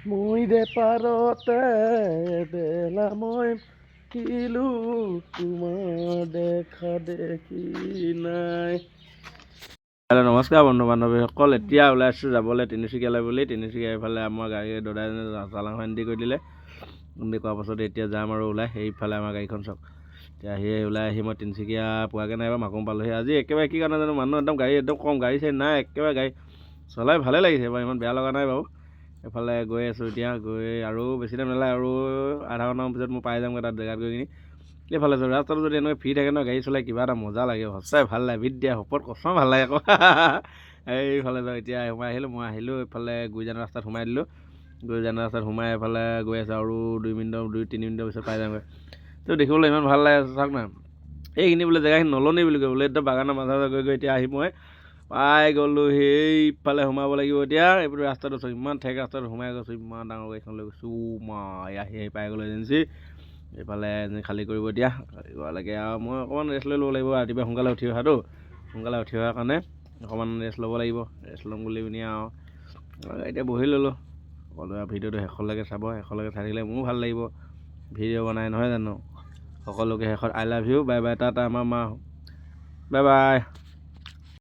মই দে পাৰতে বেলা মই কিলো তোমাৰ দেখা দেখি নাই। হেল্ল' নমস্কাৰ বন্ধু বান্ধৱীসকল, এতিয়া ওলাইছোঁ যাবলৈ তিনিচুকীয়ালৈ বুলি। তিনিচুকীয়া এইফালে আমাৰ গাড়ী দাদাজনে চালানখন এণ্ট্ৰি কৰি দিলে। এণ্ট্ৰি কৰাৰ পাছত এতিয়া যাম আৰু ওলাই সেইফালে আমাৰ গাড়ীখন চাওক। এতিয়া ওলাই আহি মই তিনিচুকীয়া পোৱাগৈ নাই বাৰু, মাকুম পালোহি। আজি একেবাৰে কি কাৰণে জানো মানুহ একদম গাড়ী একদম কম, গাড়ী চাড়ী নাই একেবাৰে। গাড়ী চলাই ভালে লাগিছে বাৰু, ইমান বেয়া লগা নাই বাৰু। এইফালে গৈ আছোঁ এতিয়া, গৈ আৰু বেছি টাইম নালাগে, আৰু আধা ঘণ্টামান পিছত মই পাই যামগৈ তাত জেগাত গৈ কিনি। এইফালে ৰাস্তাটো যদি এনেকৈ ফ্ৰী থাকে ন, গাড়ী চলাই কিবা এটা মজা লাগে, সঁচাই ভাল লাগে। ভিত দিয়া ওপৰত কচম ভাল লাগে আকৌ। এইফালে যাওঁ এতিয়া, সোমাই আহিলোঁ। মই আহিলোঁ এইফালে গুৰিজান ৰাস্তাত সোমাই দিলোঁ। গুৰিজান ৰাস্তাত সোমাই এইফালে গৈ আছোঁ, আৰু 2-3 মিনিটৰ পিছত পাই যামগৈ। তো দেখিবলৈ ইমান ভাল লাগে চাওক না। এইখিনি বোলে জেগাখিনি নলনি বুলি কয় বোলে, একদম বাগানৰ মাজে মাজে গৈ এতিয়া আহি মই পাই গ'লোঁ। সেইফালে সোমাব লাগিব এতিয়া। এইবোৰ ৰাস্তাটো চাওক, ইমান ঠেক ৰাস্তাটো সোমাই গৈছোঁ, ইমান ডাঙৰ গাড়ীখন লৈ গৈছোঁ। আহি পাই গ'লোঁ এজেঞ্চি। এইফালে খালী কৰিব এতিয়া, খালী কৰালৈকে আৰু মই অকণমান ৰেষ্ট লৈ ল'ব লাগিব। ৰাতিপুৱা সোনকালে উঠি অহাটো, সোনকালে উঠি অহাৰ কাৰণে অকণমান ৰেষ্ট ল'ব লাগিব। ৰেষ্ট ল'ম বুলি পিনি আৰু এতিয়া বহি ল'লোঁ। সকলোৱে ভিডিঅ'টো শেষলৈকে চাব, শেষলৈকে চাই থাকিলে মোৰো ভাল লাগিব। ভিডিঅ' বনাই নহয় জানো। সকলোকে শেষত I love you, bye bye, Tata আমাৰ মা, বাই বাই।